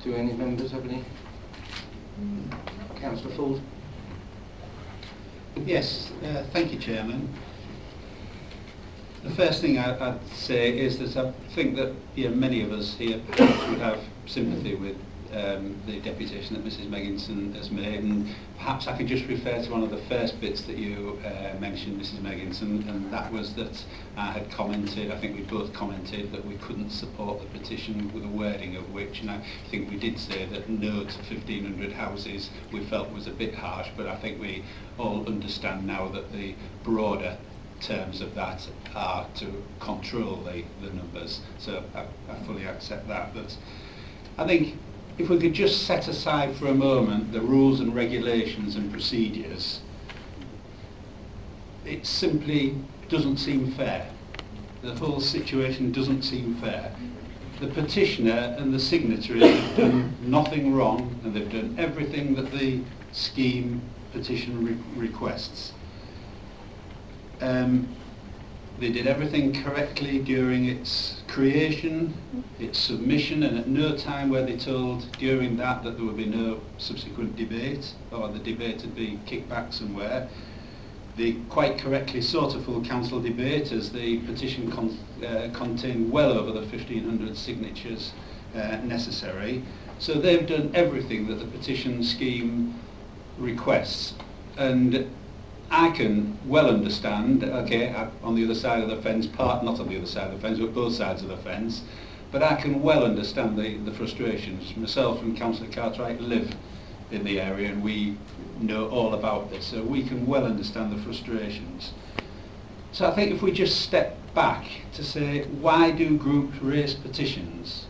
Do any members have any? Councillor Ford? Yes, thank you, Chairman. The first thing I'd say is that I think that many of us here perhaps would have sympathy with the deputation that Mrs Megginson has made, and perhaps I could just refer to one of the first bits that you mentioned, Mrs Megginson, and that was that I had commented, I think we both commented, that we couldn't support the petition with the wording of which, and I think we did say that no to 1,500 houses we felt was a bit harsh, but I think we all understand now that the broader terms of that are to control the numbers, so I fully accept that. But I think if we could just set aside for a moment the rules and regulations and procedures, it simply doesn't seem fair. The whole situation doesn't seem fair. The petitioner and the signatories have done nothing wrong, and they've done everything that the scheme petition requests. They did everything correctly during its creation, its submission, and at no time were they told during that there would be no subsequent debate, or the debate would be kicked back somewhere. They quite correctly sought a full council debate, as the petition contained well over the 1,500 signatures necessary. So they've done everything that the petition scheme requests. And I can well understand, okay, on the other side of the fence, not on the other side of the fence, but both sides of the fence, but I can well understand the frustrations. Myself and Councillor Cartwright live in the area, and we know all about this, so we can well understand the frustrations. So I think if we just step back to say, why do groups raise petitions?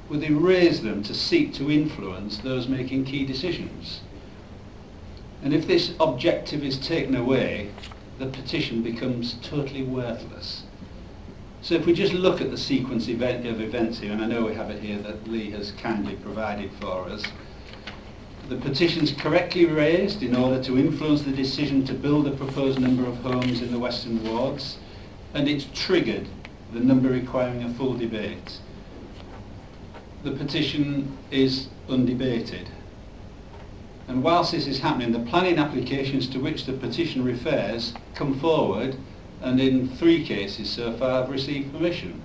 Well, they raise them to seek to influence those making key decisions. And if this objective is taken away, the petition becomes totally worthless. So if we just look at the sequence of events here, and I know we have it here that Lee has kindly provided for us, the petition's correctly raised in order to influence the decision to build a proposed number of homes in the Western Wards, and it's triggered the number requiring a full debate. The petition is undebated. And whilst this is happening, the planning applications to which the petition refers come forward, and in 3 cases so far have received permission.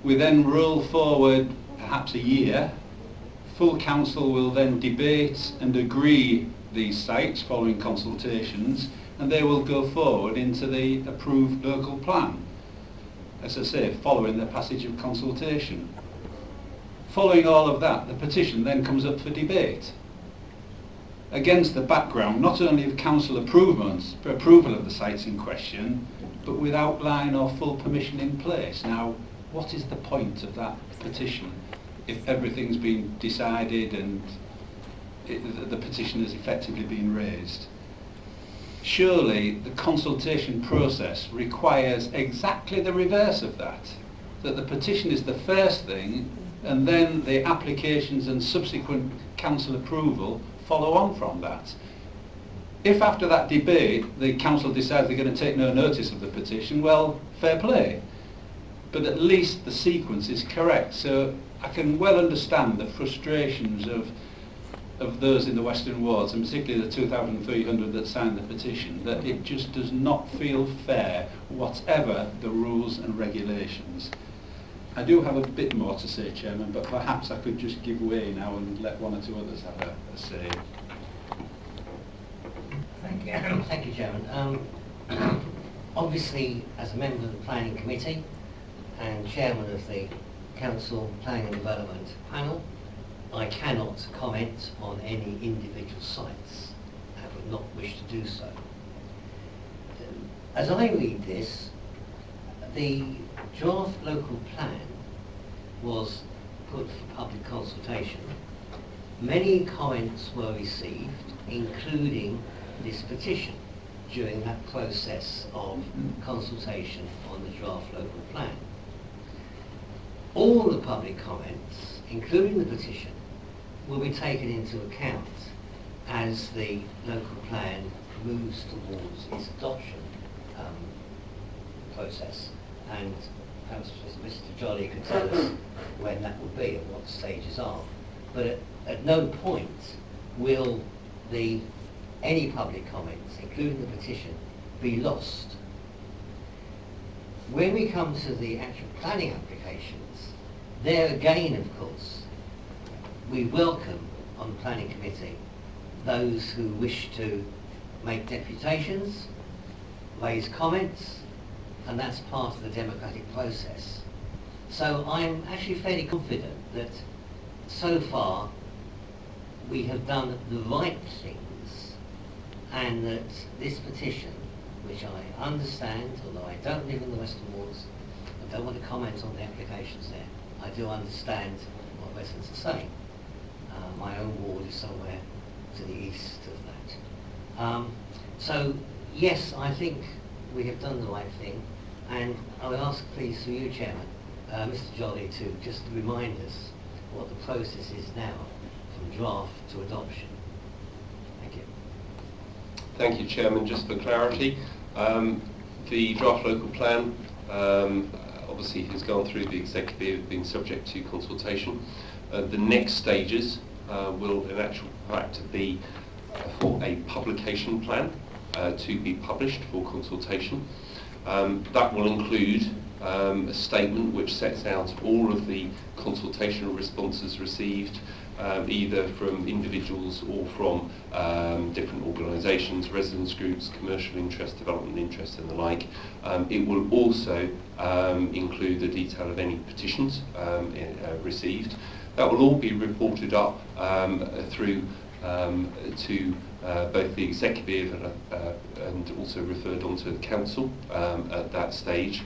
We then roll forward perhaps a year. Full council will then debate and agree these sites following consultations, and they will go forward into the approved local plan, as I say, following the passage of consultation. Following all of that, the petition then comes up for debate, against the background not only of council approval of the sites in question, but with outline or full permission in place. Now, what is the point of that petition if everything's been decided and the petition has effectively been raised? Surely the consultation process requires exactly the reverse of that, that the petition is the first thing, and then the applications and subsequent council approval follow on from that. If after that debate the council decides they're going to take no notice of the petition, well, fair play. But at least the sequence is correct. So I can well understand the frustrations of those in the Western Wards, and particularly the 2,300 that signed the petition, that it just does not feel fair, whatever the rules and regulations. I do have a bit more to say, Chairman, but perhaps I could just give way now and let one or two others have a say. Thank you. Thank you, Chairman. Obviously, as a member of the Planning Committee and Chairman of the Council Planning and Development Panel, I cannot comment on any individual sites. I would not wish to do so. As I read this, the draft local plan was put for public consultation. Many comments were received, including this petition, during that process of consultation on the draft local plan. All the public comments, including the petition, will be taken into account as the local plan moves towards its adoption process. And perhaps Mr. Jolly could tell us when that will be and what the stages are. But at no point will any public comments, including the petition, be lost. When we come to the actual planning applications, there again, of course, we welcome on the planning committee those who wish to make deputations, raise comments, and that's part of the democratic process. So I'm actually fairly confident that so far we have done the right things, and that this petition, which I understand, although I don't live in the Western Wards, I don't want to comment on the applications there, I do understand what residents are saying. My own ward is somewhere to the east of that. So yes, I think we have done the right thing, and I would ask please through you, Chairman, Mr. Jolly, to just remind us what the process is now from draft to adoption. Thank you. Thank you, Chairman. Just for clarity, the draft local plan obviously has gone through the executive, been subject to consultation. The next stages will in actual fact be for a publication plan to be published for consultation. That will include a statement which sets out all of the consultational responses received, either from individuals or from different organisations, residents groups, commercial interest, development interest and the like. It will also include the detail of any petitions received. That will all be reported up through to both the executive and also referred on to the council at that stage.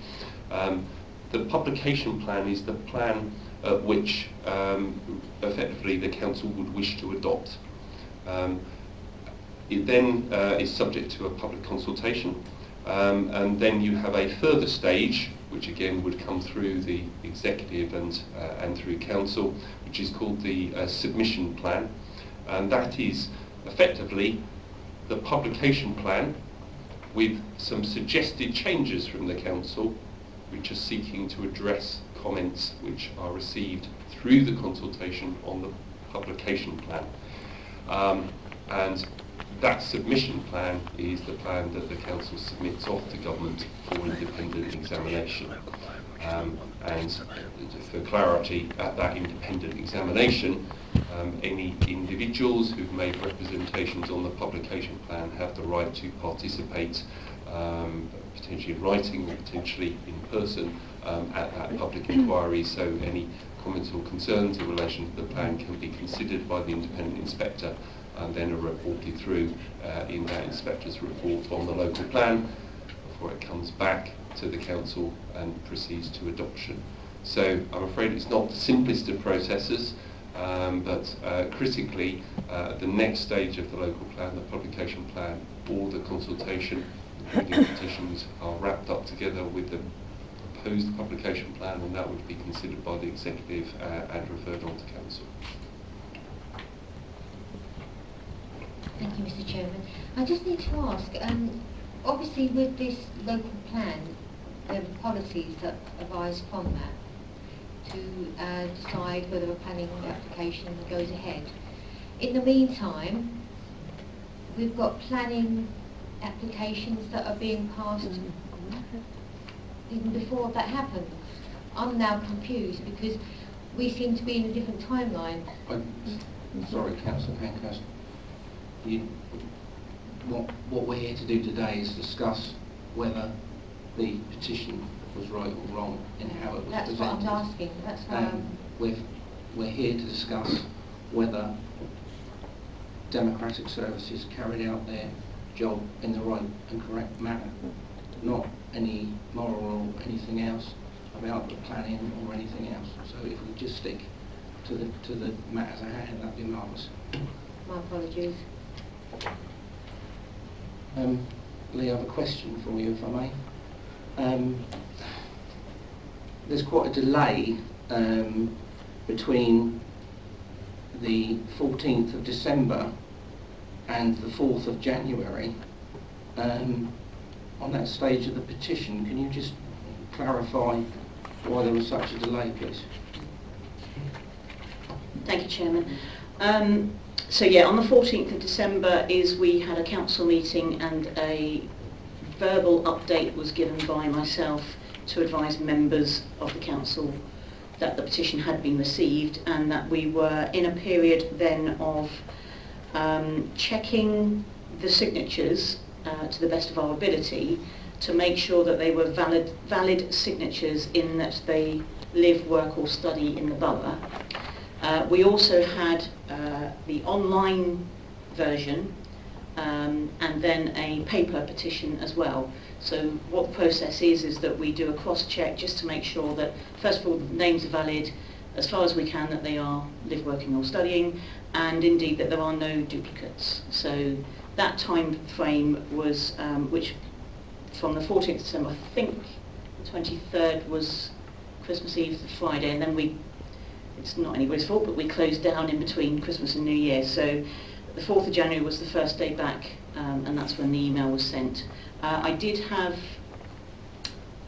The publication plan is the plan which effectively the council would wish to adopt. It then is subject to a public consultation, and then you have a further stage which again would come through the executive and through council, which is called the submission plan, and that is effectively the publication plan with some suggested changes from the council which are seeking to address comments which are received through the consultation on the publication plan. And that submission plan is the plan that the council submits off to government for independent examination. And for clarity, at that independent examination, any individuals who've made representations on the publication plan have the right to participate, potentially in writing or potentially in person, at that public inquiry. So any comments or concerns in relation to the plan can be considered by the independent inspector and then are reported through in that inspector's report on the local plan before it comes back to the council and proceeds to adoption. So I'm afraid it's not the simplest of processes, but critically the next stage of the local plan, the publication plan, or the consultation, including petitions, are wrapped up together with the proposed publication plan, and that would be considered by the executive and referred on to council. Thank you, Mr. Chairman. I just need to ask, obviously with this local plan, there are policies that arise from that to decide whether a planning application goes ahead. In the meantime, we've got planning applications that are being passed even before that happens. I'm now confused because we seem to be in a different timeline. Sorry, Councillor Pankhurst. What we're here to do today is discuss whether the petition was right or wrong in how it was That's presented. what I'm asking. That's why we're here to discuss whether democratic services carried out their job in the right and correct manner, not any moral or anything else about the planning or anything else. So if we just stick to the matters at hand, that'd be marvellous. my apologies. Lee, I have a question for you, if I may. There's quite a delay between the 14th of December and the 4th of January on that stage of the petition. Can you just clarify why there was such a delay, please? Thank you, Chairman. So yeah, on the 14th of December we had a council meeting, and a verbal update was given by myself to advise members of the council that the petition had been received, and that we were in a period then of checking the signatures to the best of our ability to make sure that they were valid signatures in that they live, work or study in the borough. We also had the online version and then a paper petition as well. So what the process is that we do a cross-check just to make sure that, first of all, the names are valid as far as we can, that they are live, working or studying, and indeed that there are no duplicates. So that time frame was, which from the 14th of December, I think the 23rd was Christmas Eve, the Friday, and then it's not anybody's fault, but we closed down in between Christmas and New Year. So the 4th of January was the first day back, and that's when the email was sent. I did have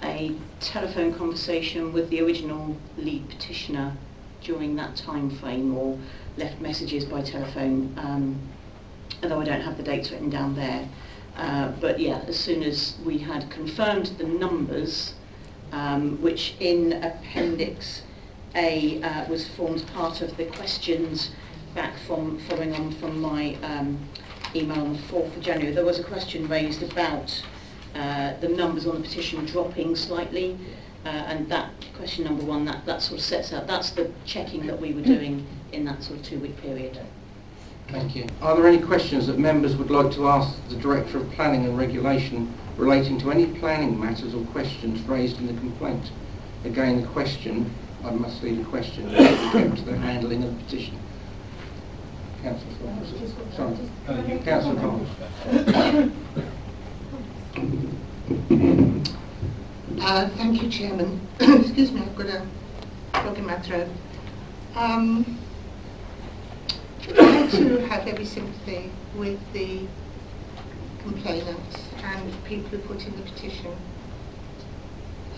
a telephone conversation with the original lead petitioner during that time frame, or left messages by telephone, although I don't have the dates written down there. But yeah, as soon as we had confirmed the numbers, which in Appendix A was formed part of the questions back following on from my email on the 4th of January, there was a question raised about the numbers on the petition dropping slightly, and that question number 1, that sort of sets out, that's the checking that we were doing in that sort of 2-week period. Thank you. Are there any questions that members would like to ask the Director of Planning and Regulation relating to any planning matters or questions raised in the complaint? Again, the question, I must leave a question, to the handling of the petition. Councillor Thomas. Sorry. Councillor Thomas. Thank you, Chairman. Excuse me, I've got a frog in my throat. I too have every sympathy with the complainants and people who put in the petition.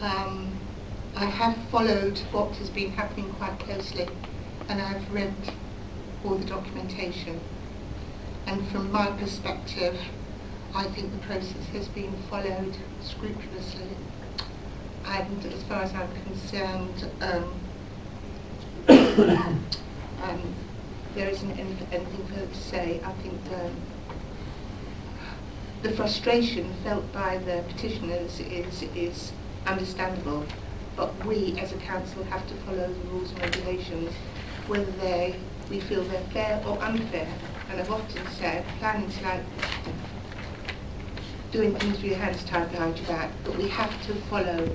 I have followed what has been happening quite closely, and I've read all the documentation, and from my perspective I think the process has been followed scrupulously, and as far as I'm concerned there isn't anything further to say. I think the frustration felt by the petitioners is understandable, but we as a council have to follow the rules and regulations, whether we feel they're fair or unfair. And I've often said planning's like doing things with your hands tied behind your back, but we have to follow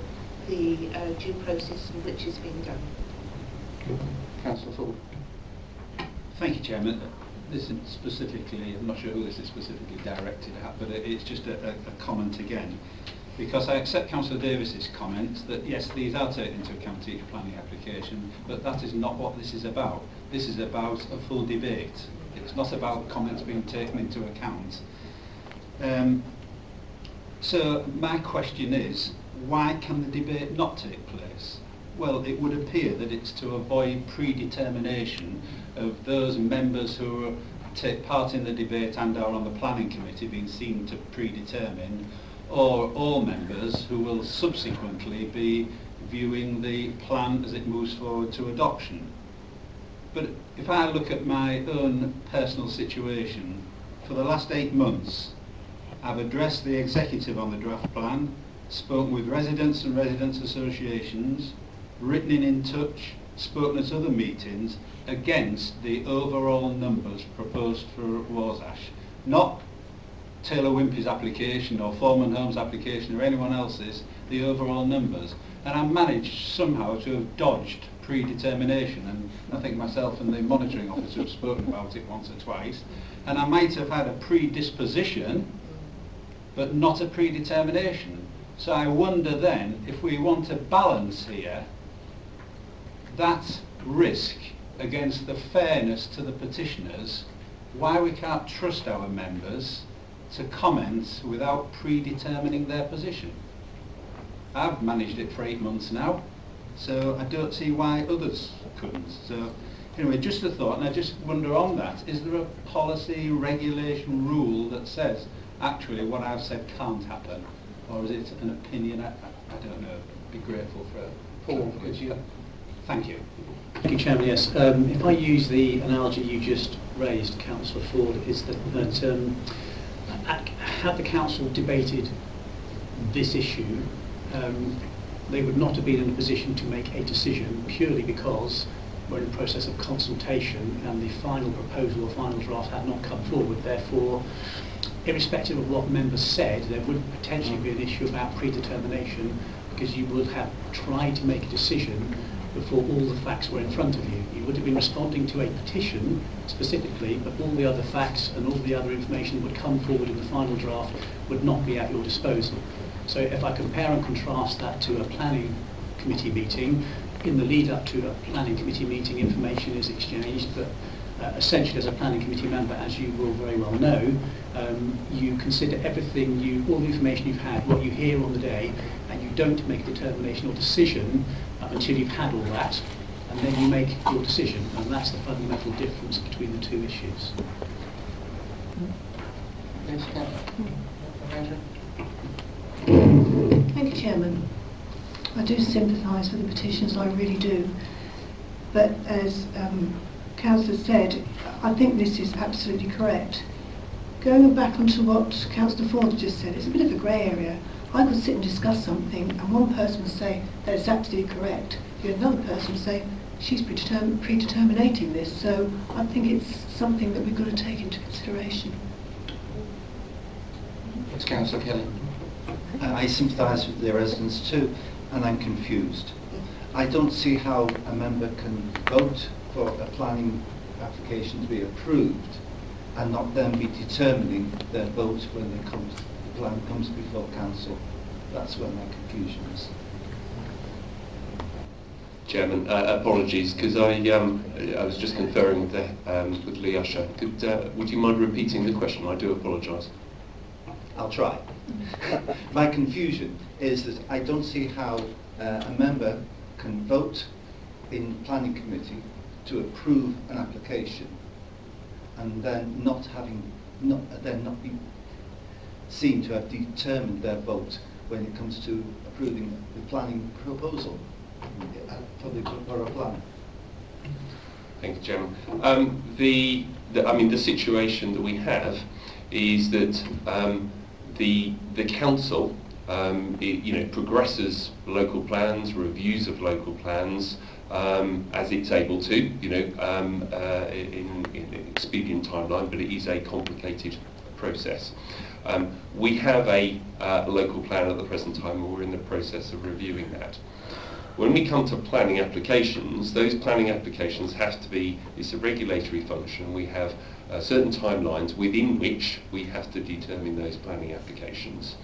the due process in which is being done. Councillor Ford. Thank you, Chairman. This is specifically, I'm not sure who this is specifically directed at, but it's just a comment again, because I accept Councillor Davis's comments that yes, these are taken into account each planning application, but that is not what this is about. This is about a full debate. It's not about comments being taken into account. So my question is, why can the debate not take place? Well, it would appear that it's to avoid predetermination of those members who take part in the debate and are on the planning committee being seen to predetermine, or all members who will subsequently be viewing the plan as it moves forward to adoption. But if I look at my own personal situation, for the last 8 months I've addressed the executive on the draft plan, spoken with residents and residents associations, written in touch, spoken at other meetings against the overall numbers proposed for Warsash. Not Taylor Wimpey's application or Foreman Holmes' application or anyone else's, the overall numbers. And I managed somehow to have dodged predetermination, and I think myself and the monitoring officer have spoken about it once or twice, and I might have had a predisposition but not a predetermination. So I wonder then, if we want to balance here that risk against the fairness to the petitioners, why we can't trust our members to comment without predetermining their position. I've managed it for 8 months now, so I don't see why others couldn't. So Anyway, just a thought, and I just wonder on that, is there a policy, regulation, rule that says actually what I've said can't happen? Or is it an opinion? I don't know. I'd be grateful for a Paul, could you? Thank you. Thank you, Chairman. Yes, if I use the analogy you just raised, Councillor Ford, is that had the council debated this issue, they would not have been in a position to make a decision purely because we're in the process of consultation and the final proposal or final draft had not come forward. Therefore, irrespective of what members said, there would potentially be an issue about predetermination because you would have tried to make a decision before all the facts were in front of you. You would have been responding to a petition specifically, but all the other facts and all the other information that would come forward in the final draft would not be at your disposal. So if I compare and contrast that to a planning committee meeting, in the lead up to a planning committee meeting information is exchanged, but essentially as a planning committee member, as you will very well know, you consider everything, all the information you've had, what you hear on the day, and you don't make a determination or decision until you've had all that, and then you make your decision, and that's the fundamental difference between the two issues. Yes, Thank you, Chairman. I do sympathise with the petitions, I really do. But as Councillor said, I think this is absolutely correct. Going back onto what Councillor Ford just said, it's a bit of a grey area. I could sit and discuss something and one person would say that it's absolutely correct. You had another person say she's predeterminating this. So I think it's something that we've got to take into consideration. It's Councillor Kelly. I sympathise with the residents too, and I'm confused. I don't see how a member can vote for a planning application to be approved and not then be determining their vote when the plan comes before council. That's where my confusion is. Chairman, apologies, because I was just conferring with Lee Usher. Would you mind repeating the question? I do apologise. I'll try. My confusion is that I don't see how a member can vote in planning committee to approve an application and then not be seen to have determined their vote when it comes to approving the planning proposal for the borough plan. Thank you, Chairman. The situation that we have is that the council progresses local plans, reviews of local plans as it's able to, in expedient timeline, but it is a complicated process. We have a local plan at the present time, and we're in the process of reviewing that. When we come to planning applications, those planning applications have to be, it's a regulatory function. We have certain timelines within which we have to determine those planning applications.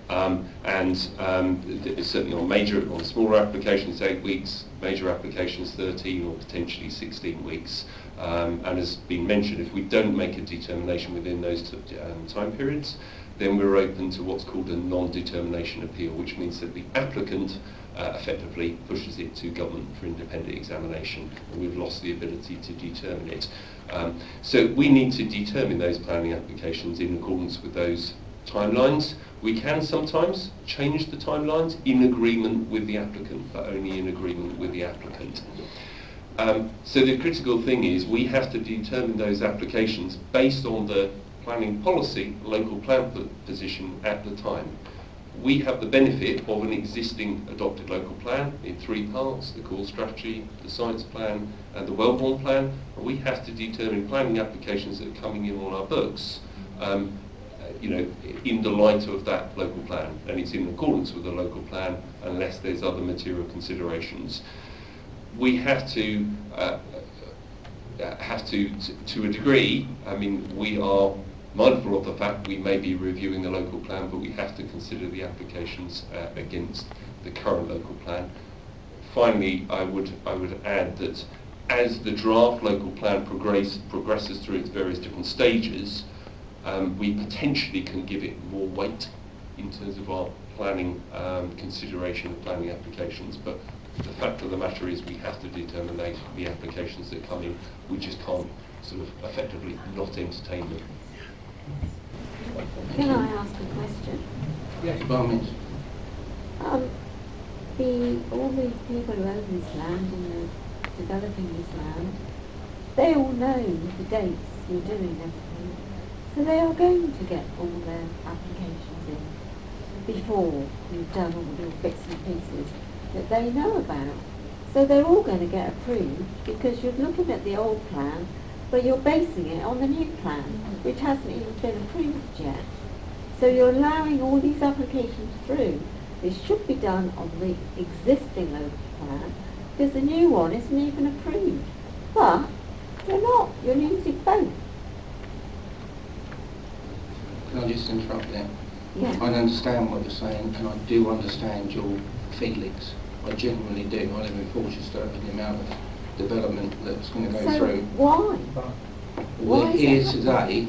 Certainly on smaller applications, 8 weeks, major applications 13 or potentially 16 weeks. And as been mentioned, if we don't make a determination within those time periods, then we're open to what's called a non-determination appeal, which means that the applicant effectively pushes it to government for independent examination, and we've lost the ability to determine it. So we need to determine those planning applications in accordance with those timelines. We can sometimes change the timelines in agreement with the applicant, but only in agreement with the applicant. So the critical thing is we have to determine those applications based on the planning policy, local plan position at the time. We have the benefit of an existing adopted local plan in 3 parts: the core strategy, the science plan and the Wellborn plan. And we have to determine planning applications that are coming in on our books in the light of that local plan, and it's in accordance with the local plan unless there's other material considerations. We have to a degree, we are mindful of the fact we may be reviewing the local plan, but we have to consider the applications against the current local plan. Finally, I would add that as the draft local plan progresses through its various different stages, we potentially can give it more weight in terms of our planning consideration of planning applications, but the fact of the matter is we have to determine the applications that come in. We just can't sort of effectively not entertain them. Can I ask a question? Yes, by all means. All these people who own this land and are developing this land, they all know the dates you're doing everything, so they are going to get all their applications in before you've done all your bits and pieces that they know about. So they're all going to get approved because you're looking at the old plan, but you're basing it on the new plan, which hasn't even been approved yet. So you're allowing all these applications through. This should be done on the existing local plan, because the new one isn't even approved. But you're not. You're using both. Can I just interrupt there? Yeah. I understand what you're saying, and I do understand your feelings. I genuinely do. I live in Porchester, and the amount of development that's going to go through. Why? We're here today,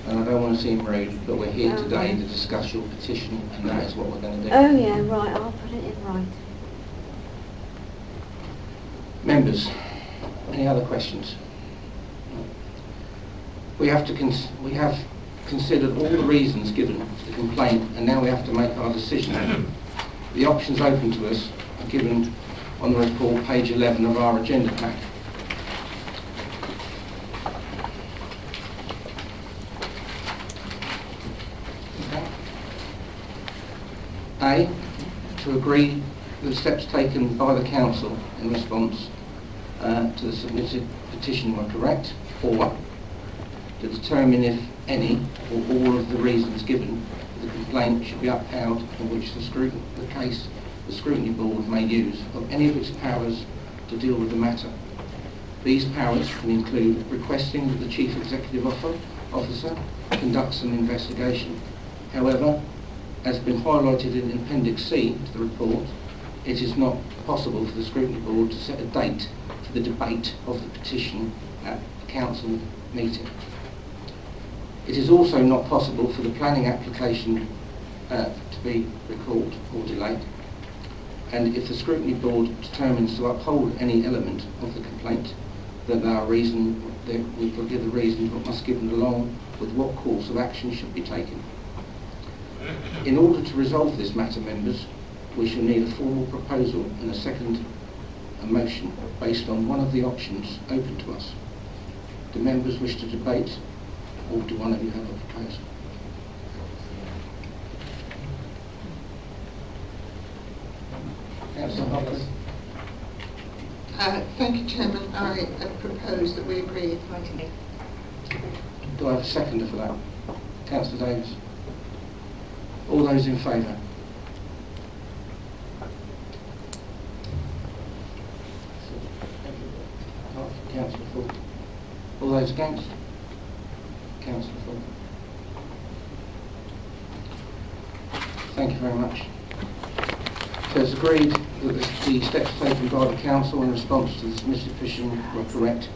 and I don't want to seem rude, but we're here today to discuss your petition, and that is what we're going to do. Oh yeah, right. I'll put it in writing. Members, any other questions? We have considered all the reasons given for the complaint, and now we have to make our decision. The options open to us are given on the report, page 11 of our agenda pack. Okay. A, to agree with the steps taken by the Council in response to the submitted petition were correct, or to determine if any or all of the reasons given for the complaint should be upheld, in which the Scrutiny Board may use of any of its powers to deal with the matter. These powers can include requesting that the Chief Executive Officer conducts an investigation. However, as has been highlighted in Appendix C to the report, it is not possible for the Scrutiny Board to set a date for the debate of the petition at a Council meeting. It is also not possible for the planning application to be recalled or delayed, and if the Scrutiny Board determines to uphold any element of the complaint, then we will give the reason but must give them along with what course of action should be taken. In order to resolve this matter, members, we shall need a formal proposal and a second motion based on one of the options open to us. Do members wish to debate, or do one of you have a proposal? Councillor Hopper. Thank you, Chairman. I propose that we agree. Do I have a seconder for that? Councillor Davis. All those in favour? Councillor Ford. All those against? Councillor Ford. Thank you very much. So it's agreed that the steps taken by the Council in response to the submitted petition were correct,